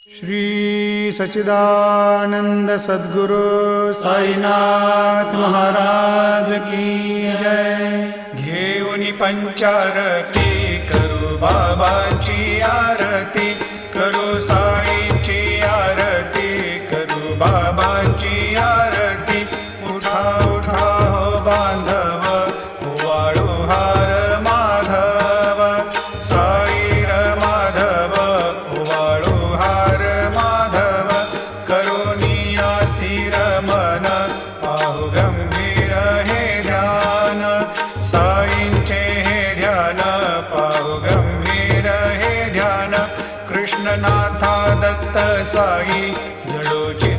श्री सच्चिदानंद सद्गुरु साईनाथ महाराज की जय। घेऊनी पंचारती करू बाबाची आरती, करू साईंची आरती, करू बाबाची आरती। उठा उठा हो बांधव, वाळू हार माधव, साईर माधव, वाळू हार माधव। करुणिया स्थिर मन, पाहु गंभीर हे ध्यान, साईंचे हे ध्यान, पाहु गंभीर हे ध्यान। कृष्णनाथा दत्त साई जडोची